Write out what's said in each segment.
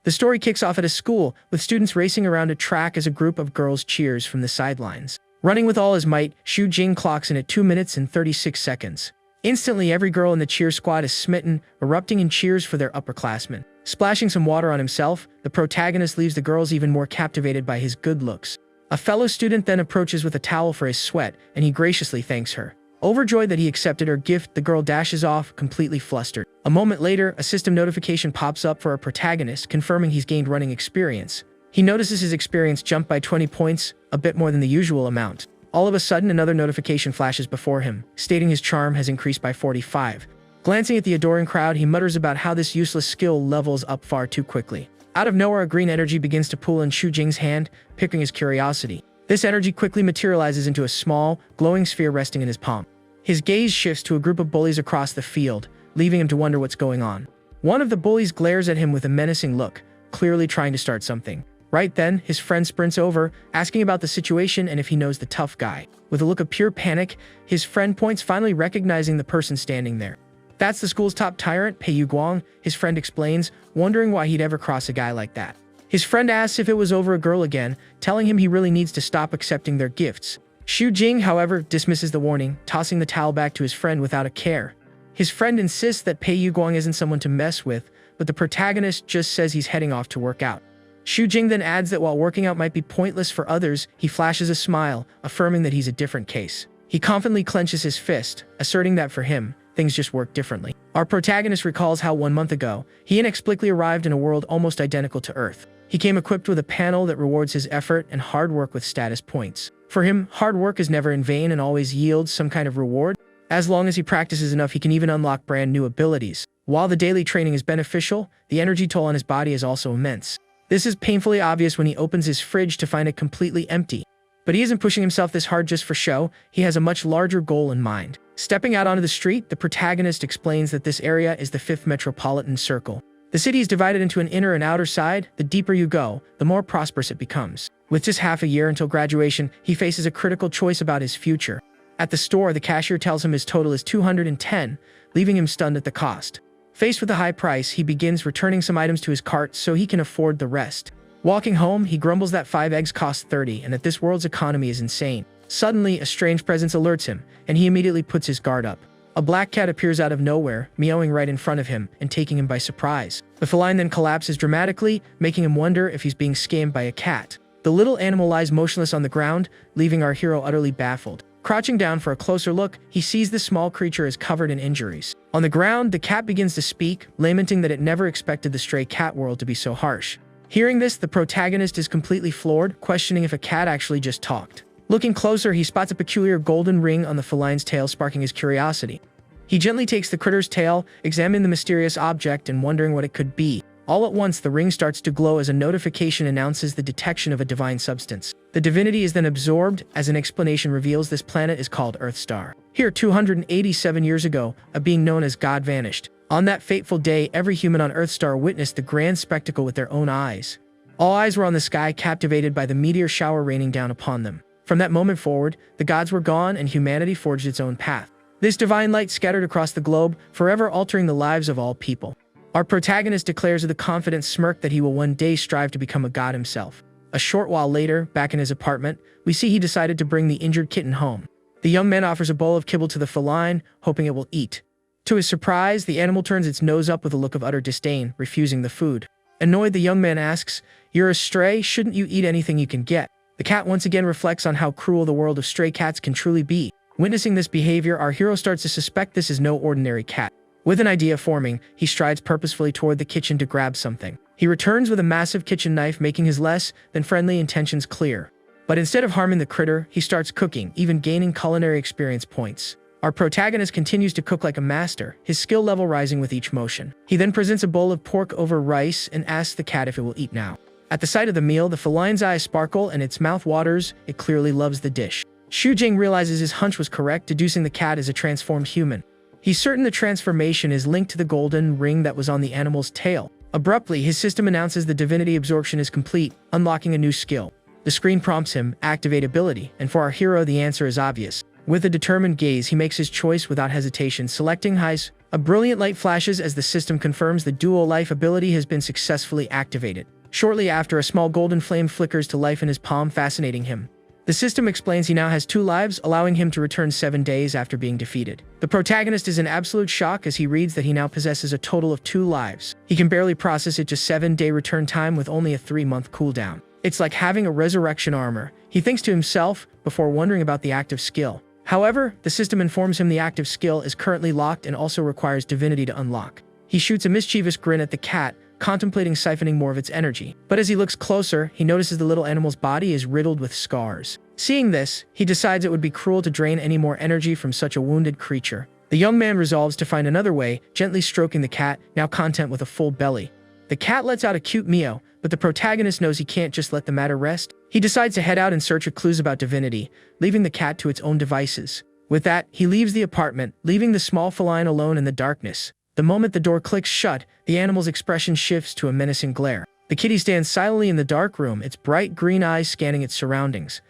The story kicks off at a school, with students racing around a track as a group of girls cheers from the sidelines. Running with all his might, Xu Jing clocks in at 2 minutes and 36 seconds. Instantly, every girl in the cheer squad is smitten, erupting in cheers for their upperclassmen. Splashing some water on himself, the protagonist leaves the girls even more captivated by his good looks. A fellow student then approaches with a towel for his sweat, and he graciously thanks her. Overjoyed that he accepted her gift, the girl dashes off, completely flustered. A moment later, a system notification pops up for our protagonist, confirming he's gained running experience. He notices his experience jump by 20 points, a bit more than the usual amount. All of a sudden, another notification flashes before him, stating his charm has increased by 45. Glancing at the adoring crowd, he mutters about how this useless skill levels up far too quickly. Out of nowhere, a green energy begins to pool in Xu Jing's hand, piquing his curiosity. This energy quickly materializes into a small, glowing sphere resting in his palm. His gaze shifts to a group of bullies across the field, leaving him to wonder what's going on. One of the bullies glares at him with a menacing look, clearly trying to start something. Right then, his friend sprints over, asking about the situation and if he knows the tough guy. With a look of pure panic, his friend points, finally recognizing the person standing there. That's the school's top tyrant, Pei Guang, his friend explains, wondering why he'd ever cross a guy like that. His friend asks if it was over a girl again, telling him he really needs to stop accepting their gifts. Xu Jing, however, dismisses the warning, tossing the towel back to his friend without a care. His friend insists that Pei Guang isn't someone to mess with, but the protagonist just says he's heading off to work out. Xu Jing then adds that while working out might be pointless for others, he flashes a smile, affirming that he's a different case. He confidently clenches his fist, asserting that for him, things just work differently. Our protagonist recalls how 1 month ago, he inexplicably arrived in a world almost identical to Earth. He came equipped with a panel that rewards his effort and hard work with status points. For him, hard work is never in vain and always yields some kind of reward. As long as he practices enough, he can even unlock brand new abilities. While the daily training is beneficial, the energy toll on his body is also immense. This is painfully obvious when he opens his fridge to find it completely empty. But he isn't pushing himself this hard just for show, he has a much larger goal in mind. Stepping out onto the street, the protagonist explains that this area is the 5th metropolitan circle. The city is divided into an inner and outer side. The deeper you go, the more prosperous it becomes. With just half a year until graduation, he faces a critical choice about his future. At the store, the cashier tells him his total is 210, leaving him stunned at the cost. Faced with a high price, he begins returning some items to his cart so he can afford the rest. Walking home, he grumbles that 5 eggs cost 30 and that this world's economy is insane. Suddenly, a strange presence alerts him, and he immediately puts his guard up. A black cat appears out of nowhere, meowing right in front of him and taking him by surprise. The feline then collapses dramatically, making him wonder if he's being scammed by a cat. The little animal lies motionless on the ground, leaving our hero utterly baffled. Crouching down for a closer look, he sees the small creature is covered in injuries. On the ground, the cat begins to speak, lamenting that it never expected the stray cat world to be so harsh. Hearing this, the protagonist is completely floored, questioning if a cat actually just talked. Looking closer, he spots a peculiar golden ring on the feline's tail, sparking his curiosity. He gently takes the critter's tail, examining the mysterious object and wondering what it could be. All at once, the ring starts to glow as a notification announces the detection of a divine substance. The divinity is then absorbed, as an explanation reveals this planet is called Earthstar. Here, 287 years ago, a being known as God vanished. On that fateful day, every human on Earthstar witnessed the grand spectacle with their own eyes. All eyes were on the sky, captivated by the meteor shower raining down upon them. From that moment forward, the gods were gone and humanity forged its own path. This divine light scattered across the globe, forever altering the lives of all people. Our protagonist declares with a confident smirk that he will one day strive to become a god himself. A short while later, back in his apartment, we see he decided to bring the injured kitten home. The young man offers a bowl of kibble to the feline, hoping it will eat. To his surprise, the animal turns its nose up with a look of utter disdain, refusing the food. Annoyed, the young man asks, "You're a stray, shouldn't you eat anything you can get?" The cat once again reflects on how cruel the world of stray cats can truly be. Witnessing this behavior, our hero starts to suspect this is no ordinary cat. With an idea forming, he strides purposefully toward the kitchen to grab something. He returns with a massive kitchen knife, making his less than friendly intentions clear. But instead of harming the critter, he starts cooking, even gaining culinary experience points. Our protagonist continues to cook like a master, his skill level rising with each motion. He then presents a bowl of pork over rice and asks the cat if it will eat now. At the sight of the meal, the feline's eyes sparkle and its mouth waters. It clearly loves the dish. Xu Jing realizes his hunch was correct, deducing the cat is a transformed human. He's certain the transformation is linked to the golden ring that was on the animal's tail. Abruptly, his system announces the divinity absorption is complete, unlocking a new skill. The screen prompts him, activate ability, and for our hero the answer is obvious. With a determined gaze, he makes his choice without hesitation, selecting highs. A brilliant light flashes as the system confirms the dual life ability has been successfully activated. Shortly after, a small golden flame flickers to life in his palm, fascinating him. The system explains he now has 2 lives, allowing him to return 7 days after being defeated. The protagonist is in absolute shock as he reads that he now possesses a total of 2 lives. He can barely process it, just 7-day return time with only a 3-month cooldown. It's like having a resurrection armor, he thinks to himself before wondering about the active skill. However, the system informs him the active skill is currently locked and also requires divinity to unlock. He shoots a mischievous grin at the cat, contemplating siphoning more of its energy. But as he looks closer, he notices the little animal's body is riddled with scars. Seeing this, he decides it would be cruel to drain any more energy from such a wounded creature. The young man resolves to find another way, gently stroking the cat, now content with a full belly. The cat lets out a cute meow, but the protagonist knows he can't just let the matter rest. He decides to head out in search of clues about divinity, leaving the cat to its own devices. With that, he leaves the apartment, leaving the small feline alone in the darkness. The moment the door clicks shut, the animal's expression shifts to a menacing glare. The kitty stands silently in the dark room, its bright green eyes scanning its surroundings.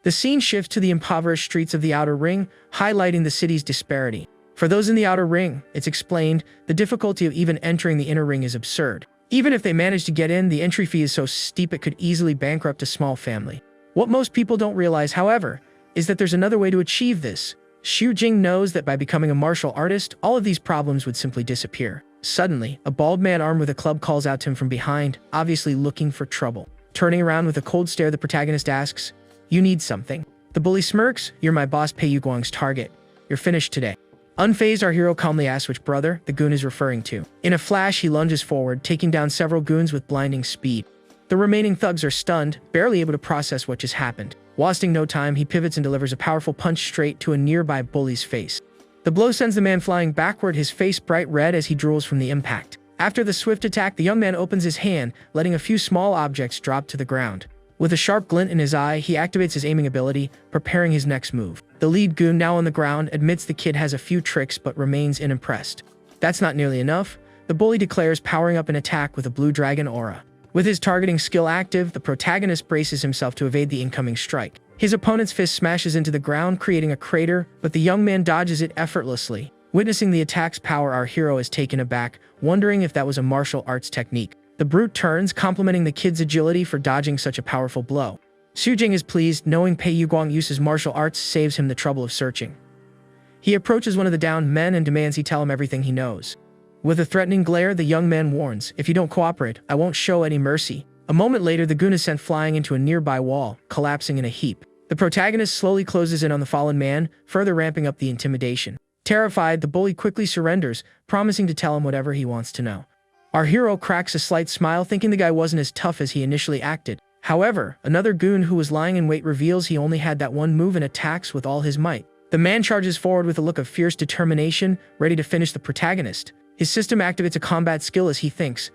The scene shifts to the impoverished streets of the outer ring, highlighting the city's disparity. For those in the outer ring, it's explained, the difficulty of even entering the inner ring is absurd. Even if they manage to get in, the entry fee is so steep it could easily bankrupt a small family. What most people don't realize, however, is that there's another way to achieve this. Xu Jing knows that by becoming a martial artist, all of these problems would simply disappear. Suddenly, a bald man armed with a club calls out to him from behind, obviously looking for trouble. Turning around with a cold stare, the protagonist asks, "You need something?" The bully smirks, "You're my boss Pei Yuguang's target. You're finished today." Unfazed, our hero calmly asks which brother the goon is referring to. In a flash, he lunges forward, taking down several goons with blinding speed. The remaining thugs are stunned, barely able to process what just happened. Wasting no time, he pivots and delivers a powerful punch straight to a nearby bully's face. The blow sends the man flying backward, his face bright red as he drools from the impact. After the swift attack, the young man opens his hand, letting a few small objects drop to the ground. With a sharp glint in his eye, he activates his aiming ability, preparing his next move. The lead goon, now on the ground, admits the kid has a few tricks but remains unimpressed. That's not nearly enough, the bully declares, powering up an attack with a blue dragon aura. With his targeting skill active, the protagonist braces himself to evade the incoming strike. His opponent's fist smashes into the ground, creating a crater, but the young man dodges it effortlessly. Witnessing the attack's power, our hero is taken aback, wondering if that was a martial arts technique. The brute turns, complimenting the kid's agility for dodging such a powerful blow. Xu Jing is pleased, knowing Pei Yuguang uses martial arts saves him the trouble of searching. He approaches one of the downed men and demands he tell him everything he knows. With a threatening glare, the young man warns, "If you don't cooperate, I won't show any mercy." A moment later, the goon is sent flying into a nearby wall, collapsing in a heap. The protagonist slowly closes in on the fallen man, further ramping up the intimidation. Terrified, the bully quickly surrenders, promising to tell him whatever he wants to know. Our hero cracks a slight smile, thinking the guy wasn't as tough as he initially acted. However, another goon who was lying in wait reveals he only had that one move and attacks with all his might. The man charges forward with a look of fierce determination, ready to finish the protagonist. His system activates a combat skill as he thinks.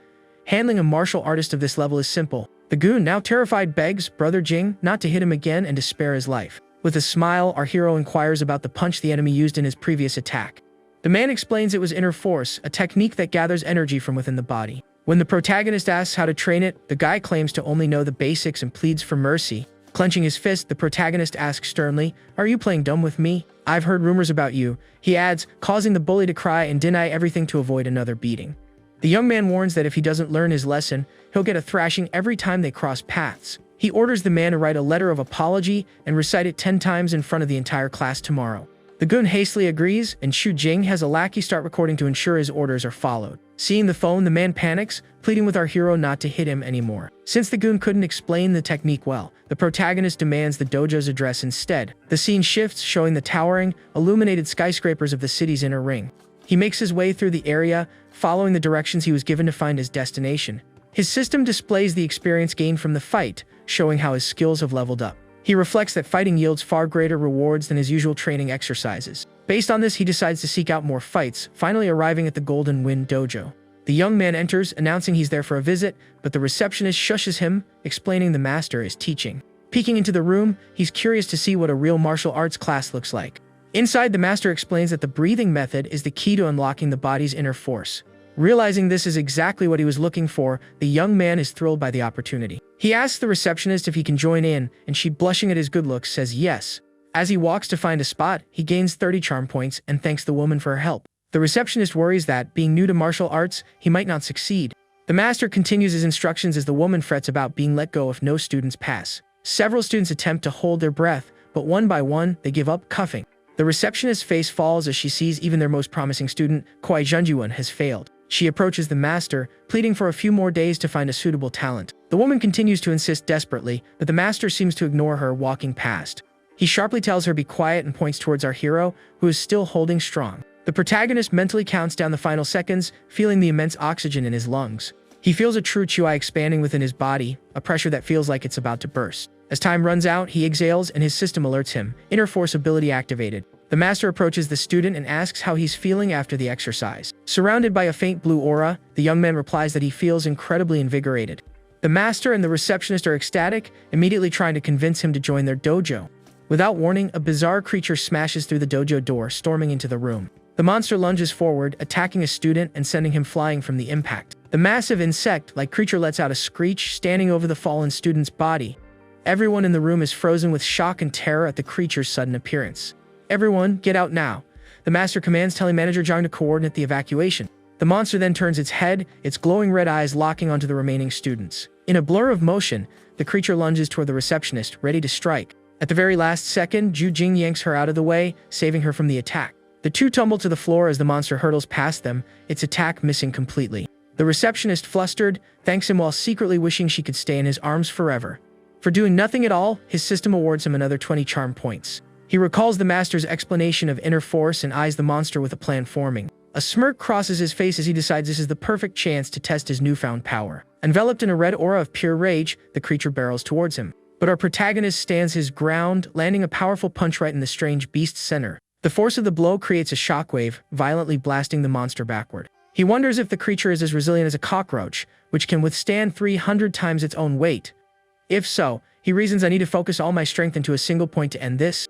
Handling a martial artist of this level is simple. The goon, now terrified, begs Brother Jing not to hit him again and to spare his life. With a smile, our hero inquires about the punch the enemy used in his previous attack. The man explains it was inner force, a technique that gathers energy from within the body. When the protagonist asks how to train it, the guy claims to only know the basics and pleads for mercy. Clenching his fist, the protagonist asks sternly, "Are you playing dumb with me? I've heard rumors about you," he adds, causing the bully to cry and deny everything to avoid another beating. The young man warns that if he doesn't learn his lesson, he'll get a thrashing every time they cross paths. He orders the man to write a letter of apology and recite it 10 times in front of the entire class tomorrow. The goon hastily agrees, and Xu Jing has a lackey start recording to ensure his orders are followed. Seeing the phone, the man panics, pleading with our hero not to hit him anymore. Since the goon couldn't explain the technique well, the protagonist demands the dojo's address instead. The scene shifts, showing the towering, illuminated skyscrapers of the city's inner ring. He makes his way through the area, following the directions he was given to find his destination. His system displays the experience gained from the fight, showing how his skills have leveled up. He reflects that fighting yields far greater rewards than his usual training exercises. Based on this, he decides to seek out more fights, finally arriving at the Golden Wind Dojo. The young man enters, announcing he's there for a visit, but the receptionist shushes him, explaining the master is teaching. Peeking into the room, he's curious to see what a real martial arts class looks like. Inside, the master explains that the breathing method is the key to unlocking the body's inner force. Realizing this is exactly what he was looking for, the young man is thrilled by the opportunity. He asks the receptionist if he can join in, and she, blushing at his good looks, says yes. As he walks to find a spot, he gains 30 charm points and thanks the woman for her help. The receptionist worries that, being new to martial arts, he might not succeed. The master continues his instructions as the woman frets about being let go if no students pass. Several students attempt to hold their breath, but one by one, they give up, coughing. The receptionist's face falls as she sees even their most promising student, Kwai Junjuan, has failed. She approaches the master, pleading for a few more days to find a suitable talent. The woman continues to insist desperately, but the master seems to ignore her, walking past. He sharply tells her be quiet and points towards our hero, who is still holding strong. The protagonist mentally counts down the final seconds, feeling the immense oxygen in his lungs. He feels a true chi expanding within his body, a pressure that feels like it's about to burst. As time runs out, he exhales and his system alerts him, inner force ability activated. The master approaches the student and asks how he's feeling after the exercise. Surrounded by a faint blue aura, the young man replies that he feels incredibly invigorated. The master and the receptionist are ecstatic, immediately trying to convince him to join their dojo. Without warning, a bizarre creature smashes through the dojo door, storming into the room. The monster lunges forward, attacking a student and sending him flying from the impact. The massive insect-like creature lets out a screech, standing over the fallen student's body. Everyone in the room is frozen with shock and terror at the creature's sudden appearance. Everyone, get out now. The master commands, telling manager Zhang to coordinate the evacuation. The monster then turns its head, its glowing red eyes locking onto the remaining students. In a blur of motion, the creature lunges toward the receptionist, ready to strike. At the very last second, Zhu Jing yanks her out of the way, saving her from the attack. The two tumble to the floor as the monster hurtles past them, its attack missing completely. The receptionist, flustered, thanks him while secretly wishing she could stay in his arms forever. For doing nothing at all, his system awards him another 20 charm points. He recalls the master's explanation of inner force and eyes the monster with a plan forming. A smirk crosses his face as he decides this is the perfect chance to test his newfound power. Enveloped in a red aura of pure rage, the creature barrels towards him. But our protagonist stands his ground, landing a powerful punch right in the strange beast's center. The force of the blow creates a shockwave, violently blasting the monster backward. He wonders if the creature is as resilient as a cockroach, which can withstand 300 times its own weight. If so, he reasons, I need to focus all my strength into a single point to end this.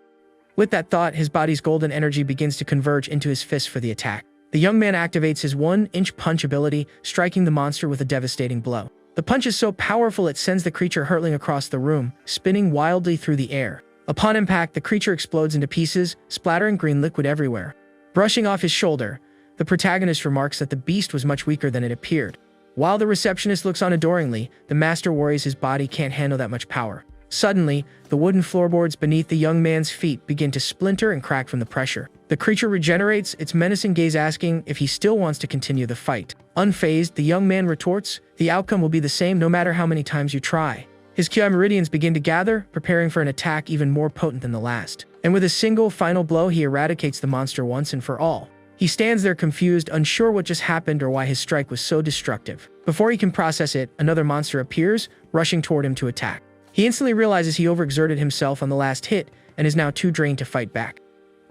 With that thought, his body's golden energy begins to converge into his fist for the attack. The young man activates his 1-inch punch ability, striking the monster with a devastating blow. The punch is so powerful it sends the creature hurtling across the room, spinning wildly through the air. Upon impact, the creature explodes into pieces, splattering green liquid everywhere. Brushing off his shoulder, the protagonist remarks that the beast was much weaker than it appeared. While the receptionist looks on adoringly, the master worries his body can't handle that much power. Suddenly, the wooden floorboards beneath the young man's feet begin to splinter and crack from the pressure. The creature regenerates, its menacing gaze asking if he still wants to continue the fight. Unfazed, the young man retorts, the outcome will be the same no matter how many times you try. His Ki meridians begin to gather, preparing for an attack even more potent than the last. And with a single final blow, he eradicates the monster once and for all. He stands there confused, unsure what just happened or why his strike was so destructive. Before he can process it, another monster appears, rushing toward him to attack. He instantly realizes he overexerted himself on the last hit and is now too drained to fight back.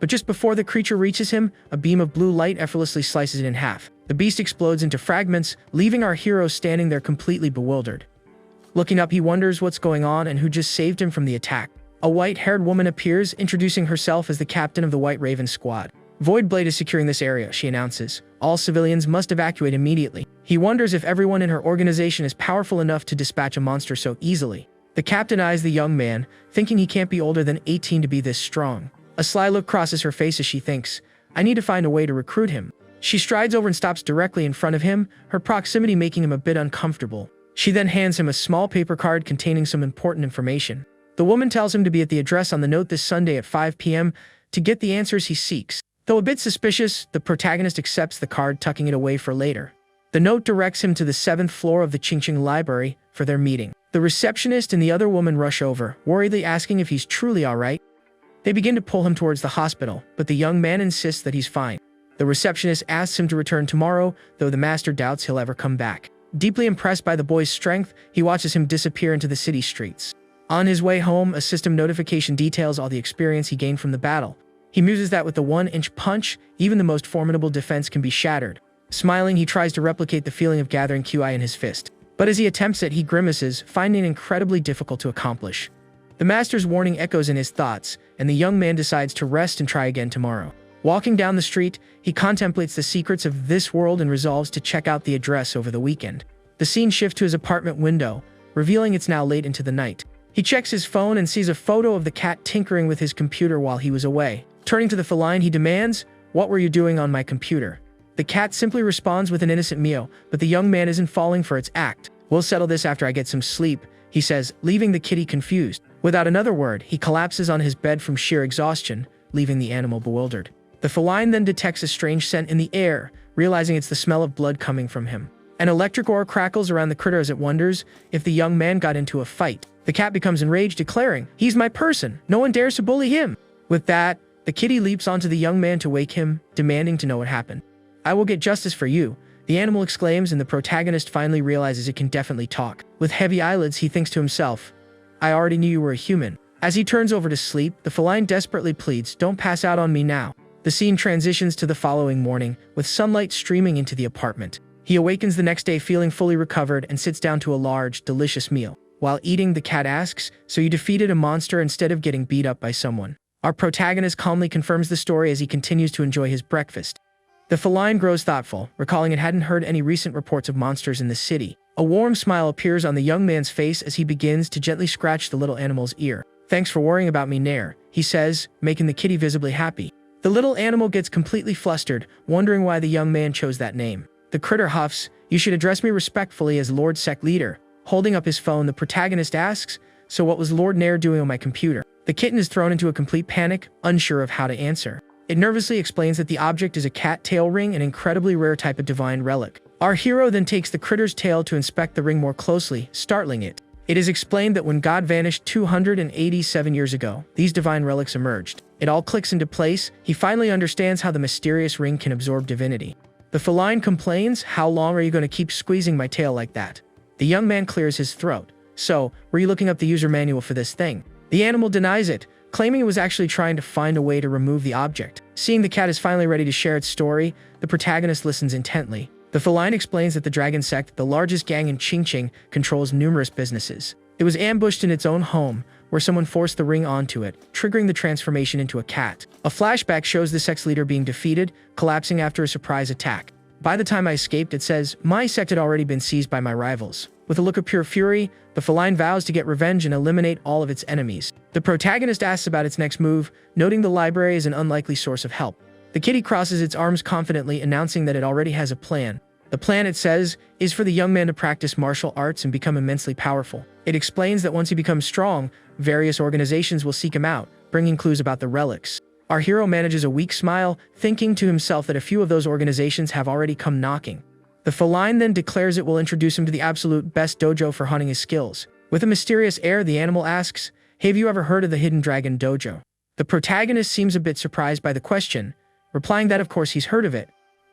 But just before the creature reaches him, a beam of blue light effortlessly slices it in half. The beast explodes into fragments, leaving our hero standing there completely bewildered. Looking up, he wonders what's going on and who just saved him from the attack. A white-haired woman appears, introducing herself as the captain of the White Raven squad. Void Blade is securing this area, she announces. All civilians must evacuate immediately. He wonders if everyone in her organization is powerful enough to dispatch a monster so easily. The captain eyes the young man, thinking he can't be older than 18 to be this strong. A sly look crosses her face as she thinks, I need to find a way to recruit him. She strides over and stops directly in front of him, her proximity making him a bit uncomfortable. She then hands him a small paper card containing some important information. The woman tells him to be at the address on the note this Sunday at 5 p.m. to get the answers he seeks. Though a bit suspicious, the protagonist accepts the card, tucking it away for later. The note directs him to the 7th floor of the Qingqing Library for their meeting. The receptionist and the other woman rush over, worriedly asking if he's truly alright. They begin to pull him towards the hospital, but the young man insists that he's fine. The receptionist asks him to return tomorrow, though the master doubts he'll ever come back. Deeply impressed by the boy's strength, he watches him disappear into the city streets. On his way home, a system notification details all the experience he gained from the battle. He muses that with the 1-inch punch, even the most formidable defense can be shattered. Smiling, he tries to replicate the feeling of gathering QI in his fist. But as he attempts it, he grimaces, finding it incredibly difficult to accomplish. The master's warning echoes in his thoughts, and the young man decides to rest and try again tomorrow. Walking down the street, he contemplates the secrets of this world and resolves to check out the address over the weekend. The scene shifts to his apartment window, revealing it's now late into the night. He checks his phone and sees a photo of the cat tinkering with his computer while he was away. Turning to the feline, he demands, "What were you doing on my computer?" The cat simply responds with an innocent meow, but the young man isn't falling for its act. "We'll settle this after I get some sleep," he says, leaving the kitty confused. Without another word, he collapses on his bed from sheer exhaustion, leaving the animal bewildered. The feline then detects a strange scent in the air, realizing it's the smell of blood coming from him. An electric aura crackles around the critter as it wonders if the young man got into a fight. The cat becomes enraged, declaring, "He's my person. No one dares to bully him." With that, the kitty leaps onto the young man to wake him, demanding to know what happened. "I will get justice for you," the animal exclaims, and the protagonist finally realizes it can definitely talk. With heavy eyelids, he thinks to himself, "I already knew you were a human." As he turns over to sleep, the feline desperately pleads, "Don't pass out on me now." The scene transitions to the following morning, with sunlight streaming into the apartment. He awakens the next day feeling fully recovered and sits down to a large, delicious meal. While eating, the cat asks, "So you defeated a monster instead of getting beat up by someone?" Our protagonist calmly confirms the story as he continues to enjoy his breakfast. The feline grows thoughtful, recalling it hadn't heard any recent reports of monsters in the city. A warm smile appears on the young man's face as he begins to gently scratch the little animal's ear. "Thanks for worrying about me, Nair," he says, making the kitty visibly happy. The little animal gets completely flustered, wondering why the young man chose that name. The critter huffs, "You should address me respectfully as Lord Sec Leader." Holding up his phone, the protagonist asks, "So what was Lord Nair doing on my computer?" The kitten is thrown into a complete panic, unsure of how to answer. It nervously explains that the object is a cat tail ring, an incredibly rare type of divine relic. Our hero then takes the critter's tail to inspect the ring more closely, startling it. It is explained that when God vanished 287 years ago, these divine relics emerged. It all clicks into place. He finally understands how the mysterious ring can absorb divinity. The feline complains, "How long are you going to keep squeezing my tail like that?" The young man clears his throat. "So, were you looking up the user manual for this thing?" The animal denies it, claiming it was actually trying to find a way to remove the object. Seeing the cat is finally ready to share its story, the protagonist listens intently. The feline explains that the dragon sect, the largest gang in Qingqing, controls numerous businesses. It was ambushed in its own home, where someone forced the ring onto it, triggering the transformation into a cat. A flashback shows the sect's leader being defeated, collapsing after a surprise attack. "By the time I escaped," it says, "my sect had already been seized by my rivals." With a look of pure fury, the feline vows to get revenge and eliminate all of its enemies. The protagonist asks about its next move, noting the library is an unlikely source of help. The kitty crosses its arms confidently, announcing that it already has a plan. The plan, it says, is for the young man to practice martial arts and become immensely powerful. It explains that once he becomes strong, various organizations will seek him out, bringing clues about the relics. Our hero manages a weak smile, thinking to himself that a few of those organizations have already come knocking. The feline then declares it will introduce him to the absolute best dojo for honing his skills. With a mysterious air, the animal asks, "Have you ever heard of the Hidden Dragon Dojo?" The protagonist seems a bit surprised by the question, replying that of course he's heard of it.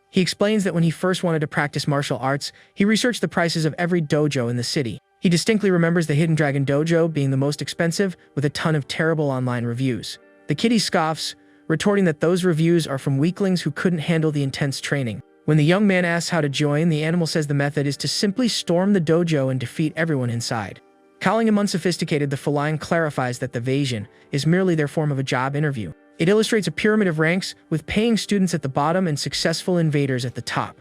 He explains that when he first wanted to practice martial arts, he researched the prices of every dojo in the city. He distinctly remembers the Hidden Dragon Dojo being the most expensive, with a ton of terrible online reviews. The kitty scoffs, retorting that those reviews are from weaklings who couldn't handle the intense training. When the young man asks how to join, the animal says the method is to simply storm the dojo and defeat everyone inside. Calling him unsophisticated, the feline clarifies that the evasion is merely their form of a job interview. It illustrates a pyramid of ranks, with paying students at the bottom and successful invaders at the top.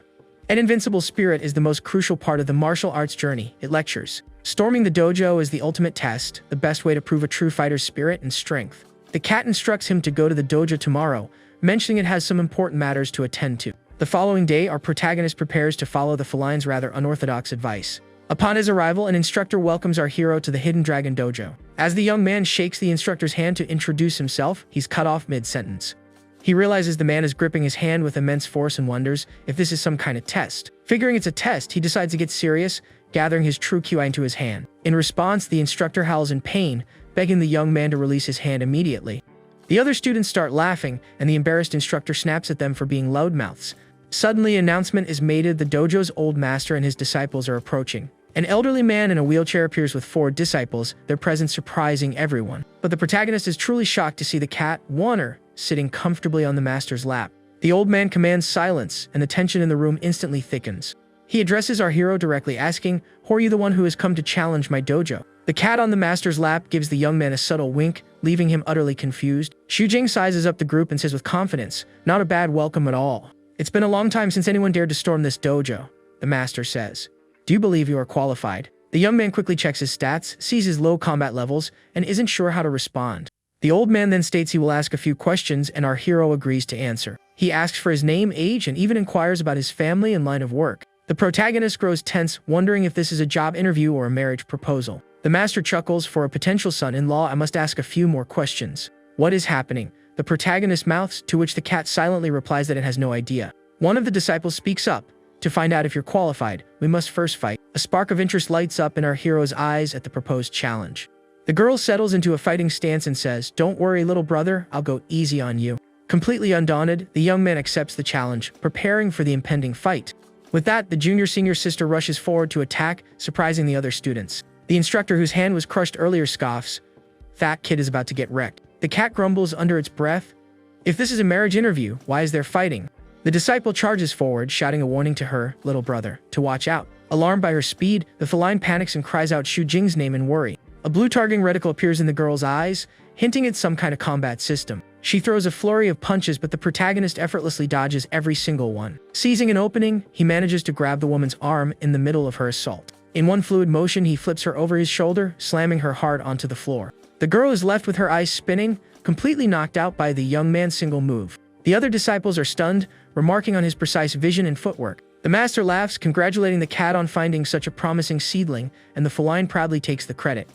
An invincible spirit is the most crucial part of the martial arts journey, it lectures. Storming the dojo is the ultimate test, the best way to prove a true fighter's spirit and strength. The cat instructs him to go to the dojo tomorrow, mentioning it has some important matters to attend to. The following day, our protagonist prepares to follow the feline's rather unorthodox advice. Upon his arrival, an instructor welcomes our hero to the Hidden Dragon Dojo. As the young man shakes the instructor's hand to introduce himself, he's cut off mid-sentence. He realizes the man is gripping his hand with immense force and wonders if this is some kind of test. Figuring it's a test, he decides to get serious, gathering his true QI into his hand. In response, the instructor howls in pain, begging the young man to release his hand immediately. The other students start laughing, and the embarrassed instructor snaps at them for being loudmouths. Suddenly, an announcement is made that the dojo's old master and his disciples are approaching. An elderly man in a wheelchair appears with 4 disciples, their presence surprising everyone. But the protagonist is truly shocked to see the cat, Warner, sitting comfortably on the master's lap. The old man commands silence, and the tension in the room instantly thickens. He addresses our hero directly, asking, "Who are you, the one who has come to challenge my dojo?" The cat on the master's lap gives the young man a subtle wink, leaving him utterly confused. Jing sizes up the group and says with confidence, "Not a bad welcome at all. It's been a long time since anyone dared to storm this dojo," the master says. "Do you believe you are qualified?" The young man quickly checks his stats, sees his low combat levels, and isn't sure how to respond. The old man then states he will ask a few questions, and our hero agrees to answer. He asks for his name, age, and even inquires about his family and line of work. The protagonist grows tense, wondering if this is a job interview or a marriage proposal. The master chuckles. For a potential son-in-law, I must ask a few more questions. What is happening? The protagonist mouths, to which the cat silently replies that it has no idea. One of the disciples speaks up. To find out if you're qualified, we must first fight. A spark of interest lights up in our hero's eyes at the proposed challenge. The girl settles into a fighting stance and says, "Don't worry, little brother, I'll go easy on you." Completely undaunted, the young man accepts the challenge, preparing for the impending fight. With that, the junior-senior sister rushes forward to attack, surprising the other students. The instructor, whose hand was crushed earlier, scoffs. That kid is about to get wrecked. The cat grumbles under its breath. If this is a marriage interview, why is there fighting? The disciple charges forward, shouting a warning to her, little brother, to watch out. Alarmed by her speed, the feline panics and cries out Xu Jing's name in worry. A blue targeting reticle appears in the girl's eyes, hinting at some kind of combat system. She throws a flurry of punches, but the protagonist effortlessly dodges every single one. Seizing an opening, he manages to grab the woman's arm in the middle of her assault. In one fluid motion, he flips her over his shoulder, slamming her hard onto the floor. The girl is left with her eyes spinning, completely knocked out by the young man's single move. The other disciples are stunned, remarking on his precise vision and footwork. The master laughs, congratulating the cat on finding such a promising seedling, and the feline proudly takes the credit.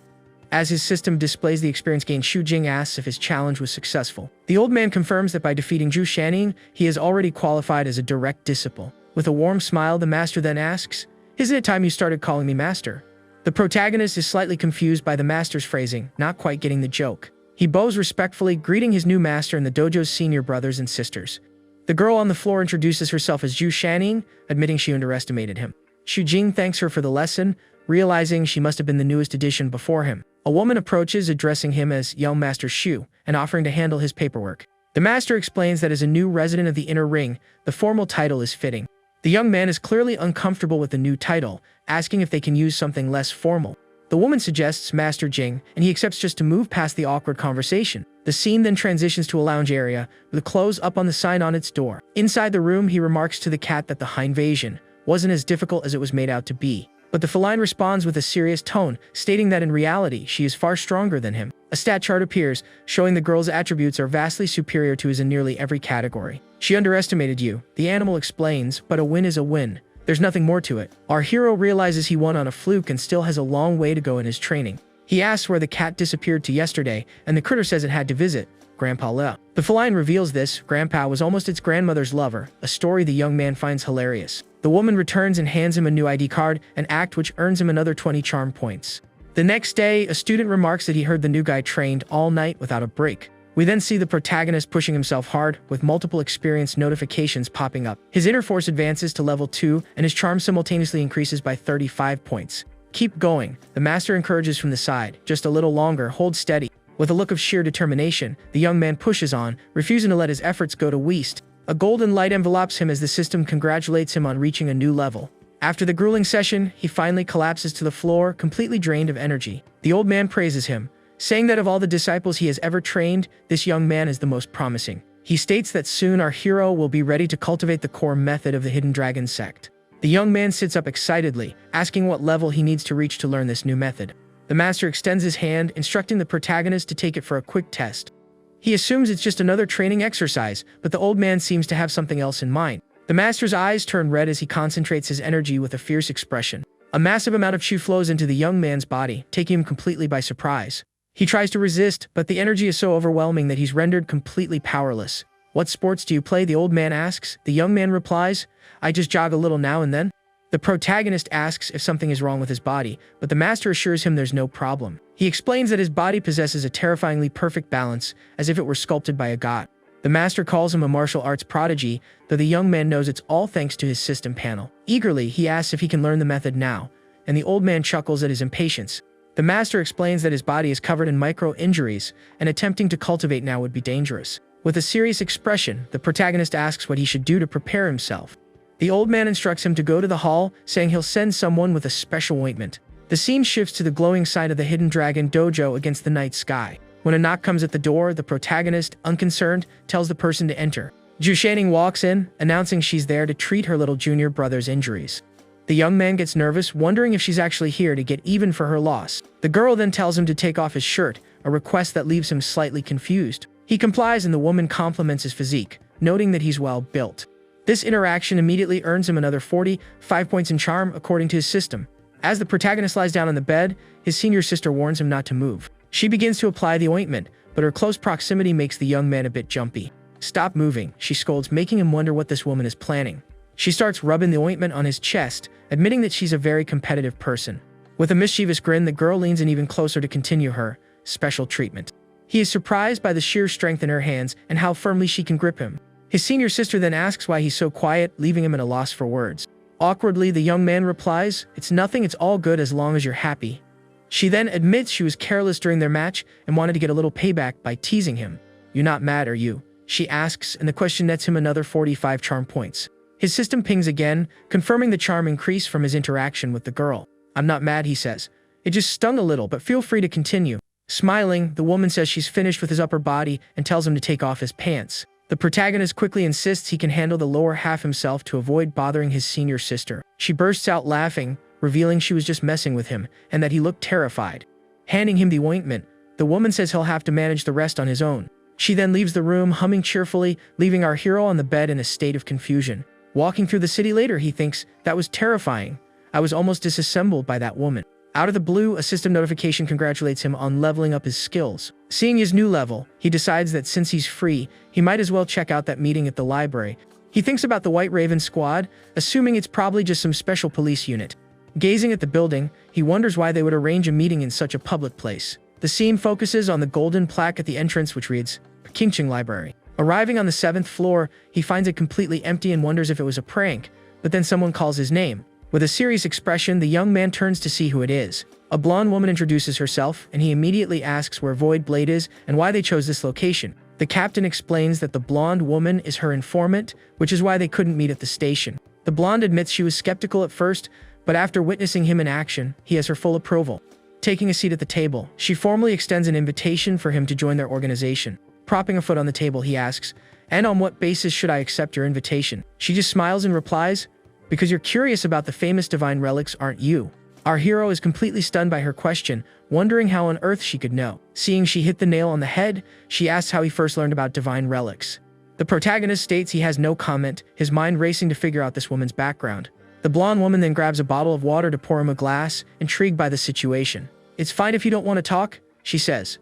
As his system displays the experience gained, Xu Jing asks if his challenge was successful. The old man confirms that by defeating Zhu Shaning, he is already qualified as a direct disciple. With a warm smile, the master then asks, "Isn't it time you started calling me master?" The protagonist is slightly confused by the master's phrasing, not quite getting the joke. He bows respectfully, greeting his new master and the dojo's senior brothers and sisters. The girl on the floor introduces herself as Zhu Shaning, admitting she underestimated him. Xu Jing thanks her for the lesson, realizing she must have been the newest addition before him. A woman approaches, addressing him as young Master Xu, and offering to handle his paperwork. The master explains that as a new resident of the inner ring, the formal title is fitting. The young man is clearly uncomfortable with the new title, asking if they can use something less formal. The woman suggests Master Jing, and he accepts just to move past the awkward conversation. The scene then transitions to a lounge area, with a close up on the sign on its door. Inside the room, he remarks to the cat that the invasion wasn't as difficult as it was made out to be. But the feline responds with a serious tone, stating that in reality, she is far stronger than him. A stat chart appears, showing the girl's attributes are vastly superior to his in nearly every category. "She underestimated you," the animal explains, "but a win is a win. There's nothing more to it." Our hero realizes he won on a fluke and still has a long way to go in his training. He asks where the cat disappeared to yesterday, and the critter says it had to visit Grandpa Le. The feline reveals this Grandpa was almost its grandmother's lover, a story the young man finds hilarious. The woman returns and hands him a new ID card, an act which earns him another 20 charm points. The next day, a student remarks that he heard the new guy trained all night without a break. We then see the protagonist pushing himself hard, with multiple experience notifications popping up. His inner force advances to level 2, and his charm simultaneously increases by 35 points. "Keep going," the master encourages from the side. "Just a little longer, hold steady." With a look of sheer determination, the young man pushes on, refusing to let his efforts go to waste. A golden light envelopes him as the system congratulates him on reaching a new level. After the grueling session, he finally collapses to the floor, completely drained of energy. The old man praises him, saying that of all the disciples he has ever trained, this young man is the most promising. He states that soon our hero will be ready to cultivate the core method of the Hidden Dragon sect. The young man sits up excitedly, asking what level he needs to reach to learn this new method. The master extends his hand, instructing the protagonist to take it for a quick test. He assumes it's just another training exercise, but the old man seems to have something else in mind. The master's eyes turn red as he concentrates his energy with a fierce expression. A massive amount of chi flows into the young man's body, taking him completely by surprise. He tries to resist, but the energy is so overwhelming that he's rendered completely powerless. "What sports do you play?" the old man asks. The young man replies, "I just jog a little now and then." The protagonist asks if something is wrong with his body, but the master assures him there's no problem. He explains that his body possesses a terrifyingly perfect balance, as if it were sculpted by a god. The master calls him a martial arts prodigy, though the young man knows it's all thanks to his system panel. Eagerly, he asks if he can learn the method now, and the old man chuckles at his impatience. The master explains that his body is covered in micro-injuries, and attempting to cultivate now would be dangerous. With a serious expression, the protagonist asks what he should do to prepare himself. The old man instructs him to go to the hall, saying he'll send someone with a special ointment. The scene shifts to the glowing side of the Hidden Dragon dojo against the night sky. When a knock comes at the door, the protagonist, unconcerned, tells the person to enter. Zhu Shaning walks in, announcing she's there to treat her little junior brother's injuries. The young man gets nervous, wondering if she's actually here to get even for her loss. The girl then tells him to take off his shirt, a request that leaves him slightly confused. He complies and the woman compliments his physique, noting that he's well built. This interaction immediately earns him another 45 points in charm according to his system. As the protagonist lies down on the bed, his senior sister warns him not to move. She begins to apply the ointment, but her close proximity makes the young man a bit jumpy. "Stop moving," she scolds, making him wonder what this woman is planning. She starts rubbing the ointment on his chest, admitting that she's a very competitive person. With a mischievous grin, the girl leans in even closer to continue her special treatment. He is surprised by the sheer strength in her hands and how firmly she can grip him. His senior sister then asks why he's so quiet, leaving him at a loss for words. Awkwardly, the young man replies, "It's nothing, it's all good as long as you're happy." She then admits she was careless during their match and wanted to get a little payback by teasing him. "You're not mad, are you?" she asks, and the question nets him another 45 charm points. His system pings again, confirming the charm increase from his interaction with the girl. "I'm not mad," he says. "It just stung a little, but feel free to continue." Smiling, the woman says she's finished with his upper body and tells him to take off his pants. The protagonist quickly insists he can handle the lower half himself to avoid bothering his senior sister. She bursts out laughing, revealing she was just messing with him and that he looked terrified. Handing him the ointment, the woman says he'll have to manage the rest on his own. She then leaves the room, humming cheerfully, leaving our hero on the bed in a state of confusion. Walking through the city later, he thinks, "That was terrifying. I was almost disassembled by that woman." Out of the blue, a system notification congratulates him on leveling up his skills. Seeing his new level, he decides that since he's free, he might as well check out that meeting at the library. He thinks about the White Raven squad, assuming it's probably just some special police unit. Gazing at the building, he wonders why they would arrange a meeting in such a public place. The scene focuses on the golden plaque at the entrance, which reads, "Kingching Library." Arriving on the 7th floor, he finds it completely empty and wonders if it was a prank, but then someone calls his name. With a serious expression, the young man turns to see who it is. A blonde woman introduces herself, and he immediately asks where Void Blade is and why they chose this location. The captain explains that the blonde woman is her informant, which is why they couldn't meet at the station. The blonde admits she was skeptical at first, but after witnessing him in action, he has her full approval. Taking a seat at the table, she formally extends an invitation for him to join their organization. Propping a foot on the table, he asks, "And on what basis should I accept your invitation?" She just smiles and replies, "Because you're curious about the famous divine relics, aren't you?" Our hero is completely stunned by her question, wondering how on earth she could know. Seeing she hit the nail on the head, she asks how he first learned about divine relics. The protagonist states he has no comment, his mind racing to figure out this woman's background. The blonde woman then grabs a bottle of water to pour him a glass, intrigued by the situation. "It's fine if you don't want to talk," she says.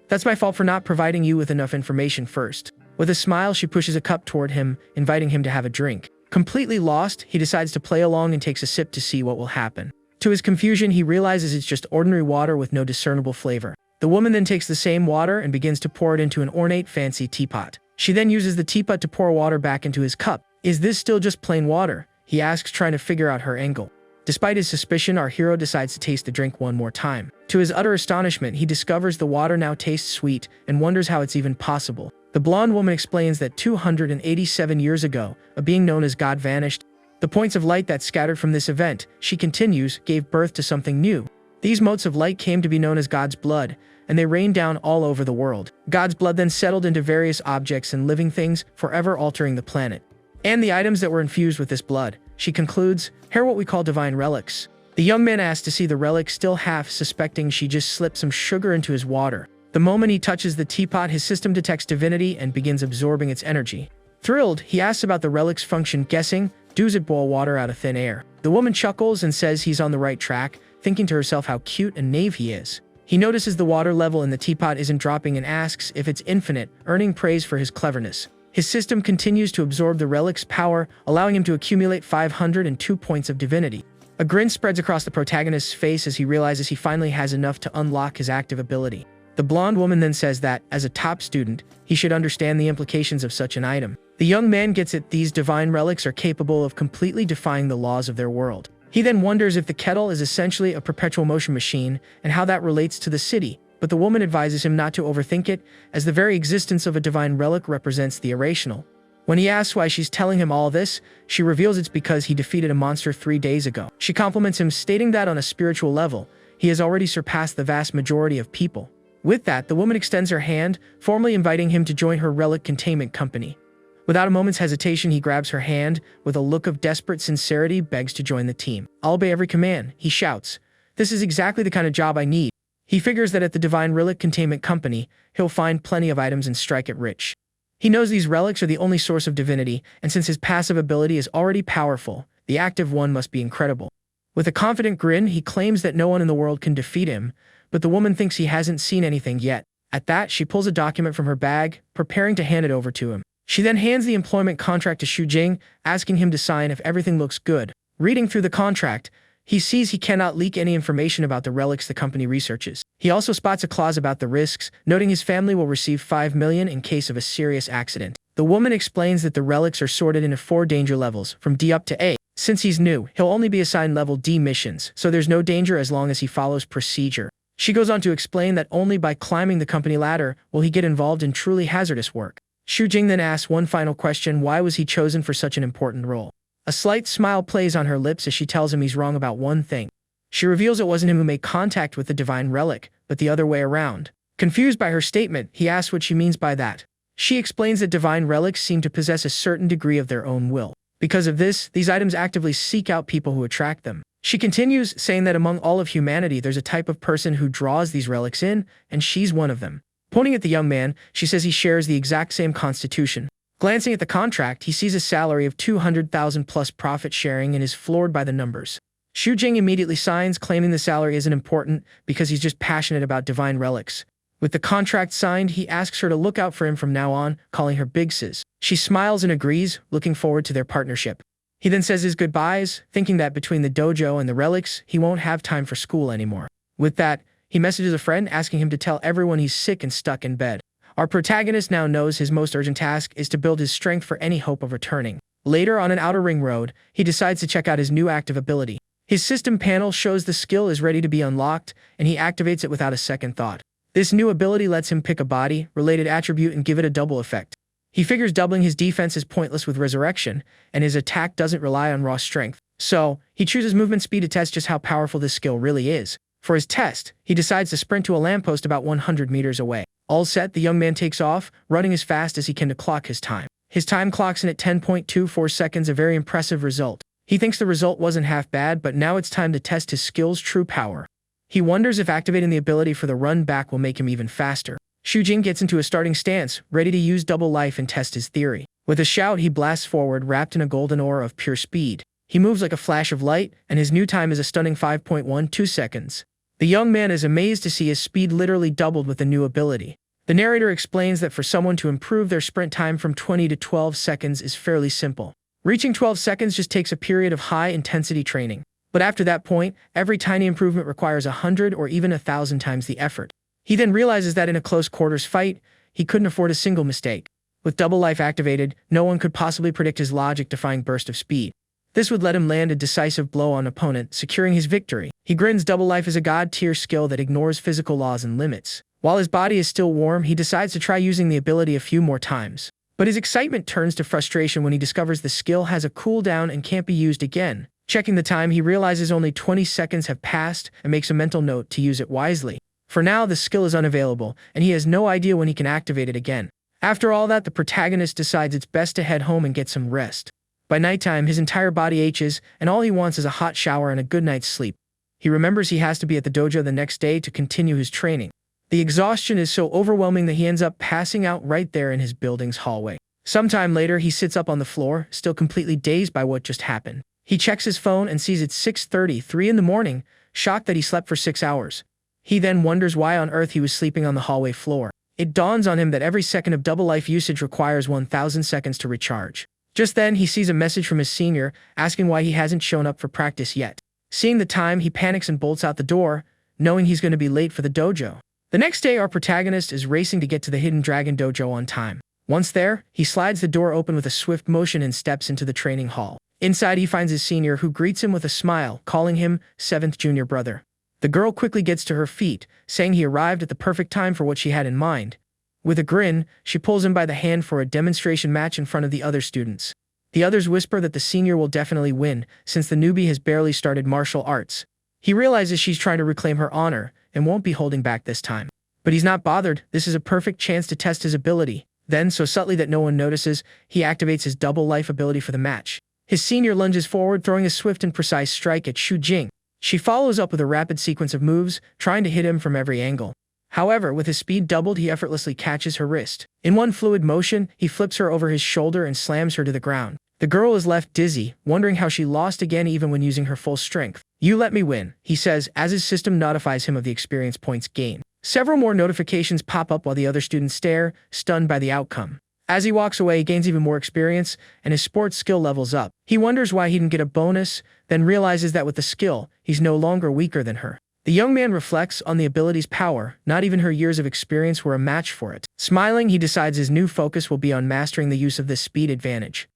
"That's my fault for not providing you with enough information first." With a smile, she pushes a cup toward him, inviting him to have a drink. Completely lost, he decides to play along and takes a sip to see what will happen. To his confusion, he realizes it's just ordinary water with no discernible flavor. The woman then takes the same water and begins to pour it into an ornate, fancy teapot. She then uses the teapot to pour water back into his cup. "Is this still just plain water?" he asks, trying to figure out her angle. Despite his suspicion, our hero decides to taste the drink one more time. To his utter astonishment, he discovers the water now tastes sweet and wonders how it's even possible. The blonde woman explains that 287 years ago, a being known as God vanished. The points of light that scattered from this event, she continues, gave birth to something new. These motes of light came to be known as God's blood, and they rained down all over the world. God's blood then settled into various objects and living things, forever altering the planet. And the items that were infused with this blood, she concludes, are what we call divine relics. The young man asks to see the relic, still half suspecting she just slipped some sugar into his water. The moment he touches the teapot, his system detects divinity and begins absorbing its energy. Thrilled, he asks about the relic's function, guessing, does it boil water out of thin air? The woman chuckles and says he's on the right track, thinking to herself how cute and naive he is. He notices the water level in the teapot isn't dropping and asks if it's infinite, earning praise for his cleverness. His system continues to absorb the relic's power, allowing him to accumulate 502 points of divinity. A grin spreads across the protagonist's face as he realizes he finally has enough to unlock his active ability. The blonde woman then says that, as a top student, he should understand the implications of such an item. The young man gets it, these divine relics are capable of completely defying the laws of their world. He then wonders if the kettle is essentially a perpetual motion machine and how that relates to the city, but the woman advises him not to overthink it, as the very existence of a divine relic represents the irrational. When he asks why she's telling him all this, she reveals it's because he defeated a monster 3 days ago. She compliments him, stating that on a spiritual level, he has already surpassed the vast majority of people. With that, the woman extends her hand, formally inviting him to join her relic containment company. Without a moment's hesitation, he grabs her hand, with a look of desperate sincerity, begs to join the team. "I'll obey every command," he shouts. "This is exactly the kind of job I need." He figures that at the Divine Relic Containment Company, he'll find plenty of items and strike it rich. He knows these relics are the only source of divinity, and since his passive ability is already powerful, the active one must be incredible. With a confident grin, he claims that no one in the world can defeat him, but the woman thinks he hasn't seen anything yet. At that, she pulls a document from her bag, preparing to hand it over to him. She then hands the employment contract to Xu Jing, asking him to sign if everything looks good. Reading through the contract, he sees he cannot leak any information about the relics the company researches. He also spots a clause about the risks, noting his family will receive 5 million in case of a serious accident. The woman explains that the relics are sorted into 4 danger levels, from D up to A. Since he's new, he'll only be assigned level D missions, so there's no danger as long as he follows procedure. She goes on to explain that only by climbing the company ladder will he get involved in truly hazardous work. Xu Jing then asks one final question: why was he chosen for such an important role? A slight smile plays on her lips as she tells him he's wrong about one thing. She reveals it wasn't him who made contact with the divine relic, but the other way around. Confused by her statement, he asks what she means by that. She explains that divine relics seem to possess a certain degree of their own will. Because of this, these items actively seek out people who attract them. She continues, saying that among all of humanity there's a type of person who draws these relics in, and she's one of them. Pointing at the young man, she says he shares the exact same constitution. Glancing at the contract, he sees a salary of 200,000 plus profit sharing and is floored by the numbers. Xu Jing immediately signs, claiming the salary isn't important because he's just passionate about divine relics. With the contract signed, he asks her to look out for him from now on, calling her Big Sis. She smiles and agrees, looking forward to their partnership. He then says his goodbyes, thinking that between the dojo and the relics, he won't have time for school anymore. With that, he messages a friend asking him to tell everyone he's sick and stuck in bed. Our protagonist now knows his most urgent task is to build his strength for any hope of returning. Later, on an outer ring road, he decides to check out his new active ability. His system panel shows the skill is ready to be unlocked, and he activates it without a second thought. This new ability lets him pick a body-related attribute and give it a double effect. He figures doubling his defense is pointless with resurrection, and his attack doesn't rely on raw strength. So, he chooses movement speed to test just how powerful this skill really is. For his test, he decides to sprint to a lamppost about 100 meters away. All set, the young man takes off, running as fast as he can to clock his time. His time clocks in at 10.24 seconds, a very impressive result. He thinks the result wasn't half bad, but now it's time to test his skill's true power. He wonders if activating the ability for the run back will make him even faster. Xu Jing gets into a starting stance, ready to use double life and test his theory. With a shout, he blasts forward, wrapped in a golden aura of pure speed. He moves like a flash of light, and his new time is a stunning 5.12 seconds. The young man is amazed to see his speed literally doubled with the new ability. The narrator explains that for someone to improve their sprint time from 20 to 12 seconds is fairly simple. Reaching 12 seconds just takes a period of high-intensity training. But after that point, every tiny improvement requires 100 or even 1,000 times the effort. He then realizes that in a close-quarters fight, he couldn't afford a single mistake. With double life activated, no one could possibly predict his logic-defying burst of speed. This would let him land a decisive blow on an opponent, securing his victory. He grins. Double life is a god-tier skill that ignores physical laws and limits. While his body is still warm, he decides to try using the ability a few more times. But his excitement turns to frustration when he discovers the skill has a cooldown and can't be used again. Checking the time, he realizes only 20 seconds have passed and makes a mental note to use it wisely. For now, the skill is unavailable, and he has no idea when he can activate it again. After all that, the protagonist decides it's best to head home and get some rest. By nighttime, his entire body aches, and all he wants is a hot shower and a good night's sleep. He remembers he has to be at the dojo the next day to continue his training. The exhaustion is so overwhelming that he ends up passing out right there in his building's hallway. Sometime later, he sits up on the floor, still completely dazed by what just happened. He checks his phone and sees it's 6:33 in the morning, shocked that he slept for 6 hours. He then wonders why on earth he was sleeping on the hallway floor. It dawns on him that every second of double life usage requires 1,000 seconds to recharge. Just then, he sees a message from his senior, asking why he hasn't shown up for practice yet. Seeing the time, he panics and bolts out the door, knowing he's going to be late for the dojo. The next day, our protagonist is racing to get to the Hidden Dragon Dojo on time. Once there, he slides the door open with a swift motion and steps into the training hall. Inside, he finds his senior, who greets him with a smile, calling him 7th junior brother. The girl quickly gets to her feet, saying he arrived at the perfect time for what she had in mind. With a grin, she pulls him by the hand for a demonstration match in front of the other students. The others whisper that the senior will definitely win, since the newbie has barely started martial arts. He realizes she's trying to reclaim her honor, and won't be holding back this time. But he's not bothered. This is a perfect chance to test his ability. Then, so subtly that no one notices, he activates his double life ability for the match. His senior lunges forward, throwing a swift and precise strike at Xu Jing. She follows up with a rapid sequence of moves, trying to hit him from every angle. However, with his speed doubled, he effortlessly catches her wrist. In one fluid motion, he flips her over his shoulder and slams her to the ground. The girl is left dizzy, wondering how she lost again even when using her full strength. "You let me win," he says, as his system notifies him of the experience points gained. Several more notifications pop up while the other students stare, stunned by the outcome. As he walks away, he gains even more experience, and his sports skill levels up. He wonders why he didn't get a bonus, then realizes that with the skill, he's no longer weaker than her. The young man reflects on the ability's power. Not even her years of experience were a match for it. Smiling, he decides his new focus will be on mastering the use of this speed advantage.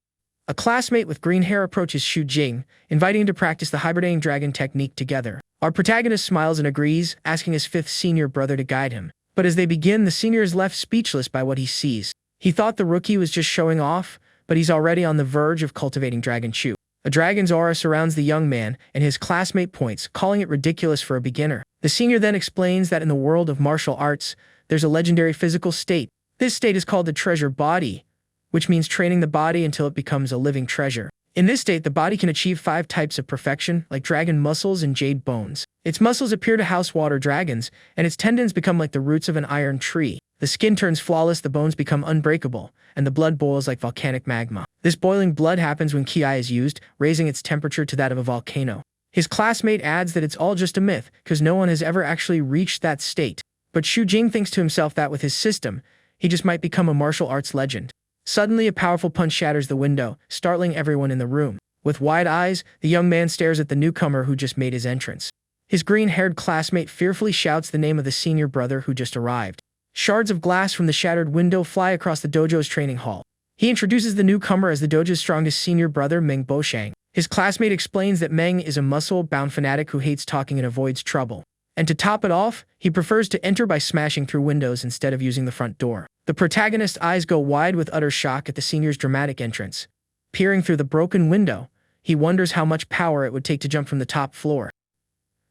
A classmate with green hair approaches Xu Jing, inviting him to practice the hibernating dragon technique together. Our protagonist smiles and agrees, asking his fifth senior brother to guide him. But as they begin, the senior is left speechless by what he sees. He thought the rookie was just showing off, but he's already on the verge of cultivating Dragon Chu. A dragon's aura surrounds the young man, and his classmate points, calling it ridiculous for a beginner. The senior then explains that in the world of martial arts, there's a legendary physical state. This state is called the treasure body, which means training the body until it becomes a living treasure. In this state, the body can achieve 5 types of perfection, like dragon muscles and jade bones. Its muscles appear to house water dragons, and its tendons become like the roots of an iron tree. The skin turns flawless, the bones become unbreakable, and the blood boils like volcanic magma. This boiling blood happens when Ki is used, raising its temperature to that of a volcano. His classmate adds that it's all just a myth, because no one has ever actually reached that state. But Xu Jing thinks to himself that with his system, he just might become a martial arts legend. Suddenly, a powerful punch shatters the window, startling everyone in the room. With wide eyes, the young man stares at the newcomer who just made his entrance. His green-haired classmate fearfully shouts the name of the senior brother who just arrived. Shards of glass from the shattered window fly across the dojo's training hall. He introduces the newcomer as the dojo's strongest senior brother, Meng Boshang. His classmate explains that Meng is a muscle-bound fanatic who hates talking and avoids trouble. And to top it off, he prefers to enter by smashing through windows instead of using the front door. The protagonist's eyes go wide with utter shock at the senior's dramatic entrance. Peering through the broken window, he wonders how much power it would take to jump from the top floor.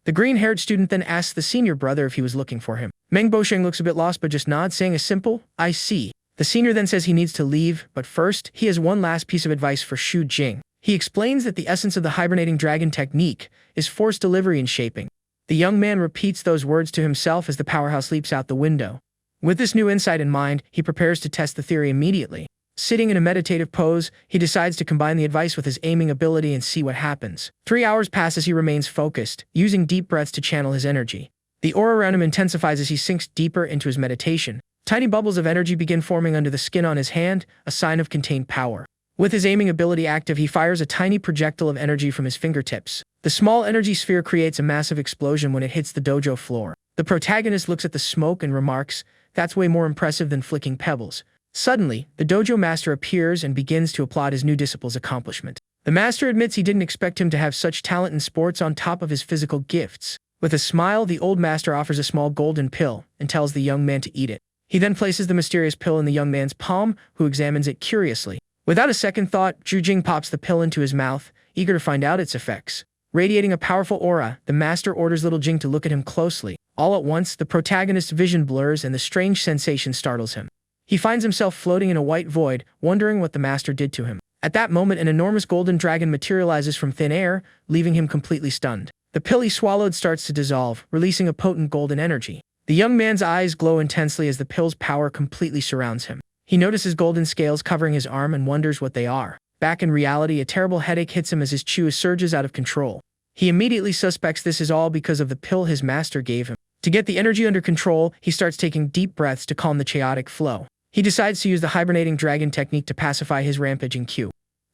The green-haired student then asks the senior brother if he was looking for him. Meng Bosheng looks a bit lost but just nods, saying a simple, "I see." The senior then says he needs to leave, but first, he has one last piece of advice for Xu Jing. He explains that the essence of the hibernating dragon technique is forced delivery and shaping. The young man repeats those words to himself as the powerhouse leaps out the window. With this new insight in mind, he prepares to test the theory immediately. Sitting in a meditative pose, he decides to combine the advice with his aiming ability and see what happens. 3 hours pass as he remains focused, using deep breaths to channel his energy. The aura around him intensifies as he sinks deeper into his meditation. Tiny bubbles of energy begin forming under the skin on his hand, a sign of contained power. With his aiming ability active, he fires a tiny projectile of energy from his fingertips. The small energy sphere creates a massive explosion when it hits the dojo floor. The protagonist looks at the smoke and remarks, "That's way more impressive than flicking pebbles." Suddenly, the dojo master appears and begins to applaud his new disciple's accomplishment. The master admits he didn't expect him to have such talent in sports on top of his physical gifts. With a smile, the old master offers a small golden pill and tells the young man to eat it. He then places the mysterious pill in the young man's palm, who examines it curiously. Without a second thought, Xu Jing pops the pill into his mouth, eager to find out its effects. Radiating a powerful aura, the master orders little Jing to look at him closely. All at once, the protagonist's vision blurs and the strange sensation startles him. He finds himself floating in a white void, wondering what the master did to him. At that moment, an enormous golden dragon materializes from thin air, leaving him completely stunned. The pill he swallowed starts to dissolve, releasing a potent golden energy. The young man's eyes glow intensely as the pill's power completely surrounds him. He notices golden scales covering his arm and wonders what they are. Back in reality, a terrible headache hits him as his chew surges out of control. He immediately suspects this is all because of the pill his master gave him. To get the energy under control, he starts taking deep breaths to calm the chaotic flow. He decides to use the hibernating dragon technique to pacify his rampaging Q.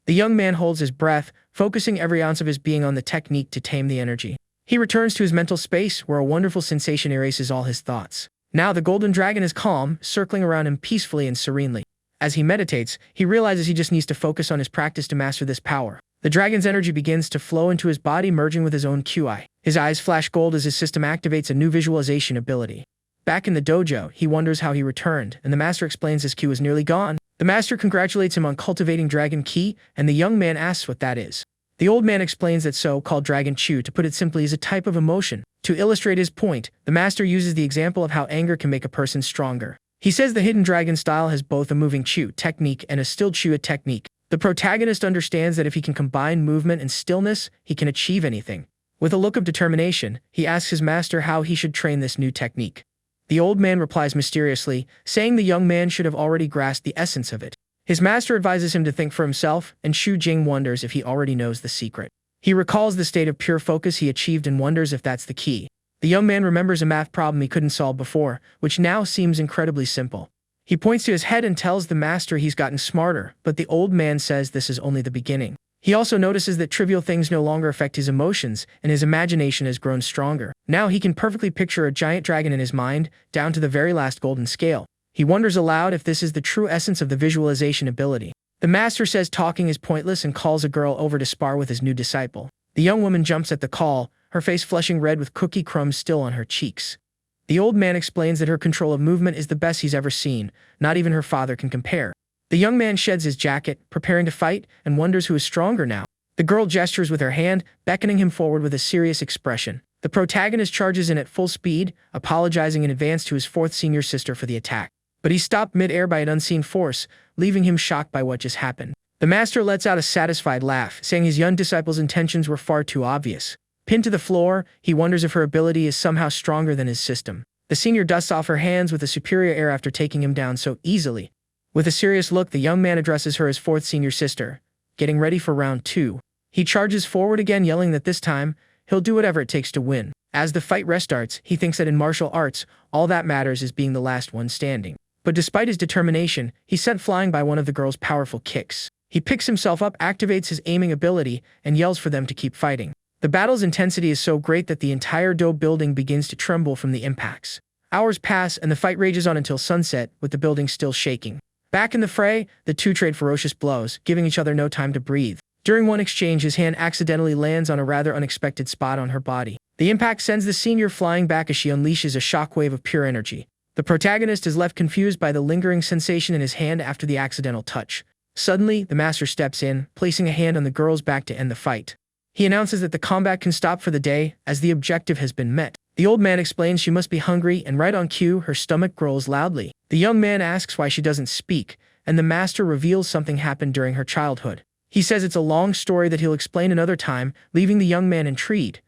The young man holds his breath, focusing every ounce of his being on the technique to tame the energy. He returns to his mental space, where a wonderful sensation erases all his thoughts. Now the golden dragon is calm, circling around him peacefully and serenely. As he meditates, he realizes he just needs to focus on his practice to master this power. The dragon's energy begins to flow into his body, merging with his own QI. His eyes flash gold as his system activates a new visualization ability. Back in the dojo, he wonders how he returned, and the master explains his Q is nearly gone. The master congratulates him on cultivating Dragon Ki, and the young man asks what that is. The old man explains that so-called Dragon Chu, to put it simply, is a type of emotion. To illustrate his point, the master uses the example of how anger can make a person stronger. He says the hidden dragon style has both a moving Chu technique and a still Chu technique. The protagonist understands that if he can combine movement and stillness, he can achieve anything. With a look of determination, he asks his master how he should train this new technique. The old man replies mysteriously, saying the young man should have already grasped the essence of it. His master advises him to think for himself, and Xu Jing wonders if he already knows the secret. He recalls the state of pure focus he achieved and wonders if that's the key. The young man remembers a math problem he couldn't solve before, which now seems incredibly simple. He points to his head and tells the master he's gotten smarter, but the old man says this is only the beginning. He also notices that trivial things no longer affect his emotions, and his imagination has grown stronger. Now he can perfectly picture a giant dragon in his mind, down to the very last golden scale. He wonders aloud if this is the true essence of the visualization ability. The master says talking is pointless and calls a girl over to spar with his new disciple. The young woman jumps at the call, her face flushing red with cookie crumbs still on her cheeks. The old man explains that her control of movement is the best he's ever seen, not even her father can compare. The young man sheds his jacket, preparing to fight, and wonders who is stronger now. The girl gestures with her hand, beckoning him forward with a serious expression. The protagonist charges in at full speed, apologizing in advance to his fourth senior sister for the attack. But he's stopped mid-air by an unseen force, leaving him shocked by what just happened. The master lets out a satisfied laugh, saying his young disciple's intentions were far too obvious. Pinned to the floor, he wonders if her ability is somehow stronger than his system. The senior dusts off her hands with a superior air after taking him down so easily. With a serious look, the young man addresses her as fourth senior sister, getting ready for round 2. He charges forward again, yelling that this time, he'll do whatever it takes to win. As the fight restarts, he thinks that in martial arts, all that matters is being the last one standing. But despite his determination, he's sent flying by one of the girl's powerful kicks. He picks himself up, activates his aiming ability, and yells for them to keep fighting. The battle's intensity is so great that the entire Do building begins to tremble from the impacts. Hours pass, and the fight rages on until sunset, with the building still shaking. Back in the fray, the two trade ferocious blows, giving each other no time to breathe. During one exchange, his hand accidentally lands on a rather unexpected spot on her body. The impact sends the senior flying back as she unleashes a shockwave of pure energy. The protagonist is left confused by the lingering sensation in his hand after the accidental touch. Suddenly, the master steps in, placing a hand on the girl's back to end the fight. He announces that the combat can stop for the day, as the objective has been met. The old man explains she must be hungry, and right on cue, her stomach growls loudly. The young man asks why she doesn't speak, and the master reveals something happened during her childhood. He says it's a long story that he'll explain another time, leaving the young man intrigued.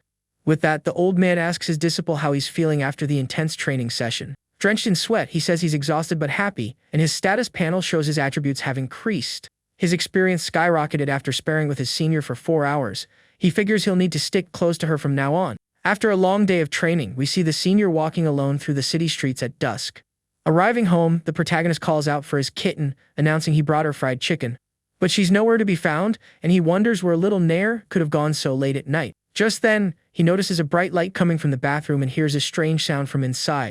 With that, the old man asks his disciple how he's feeling after the intense training session. Drenched in sweat, he says he's exhausted but happy, and his status panel shows his attributes have increased. His experience skyrocketed after sparring with his senior for 4 hours. He figures he'll need to stick close to her from now on. After a long day of training, we see the senior walking alone through the city streets at dusk. Arriving home, the protagonist calls out for his kitten, announcing he brought her fried chicken. But she's nowhere to be found, and he wonders where little Nair could have gone so late at night. Just then, he notices a bright light coming from the bathroom and hears a strange sound from inside.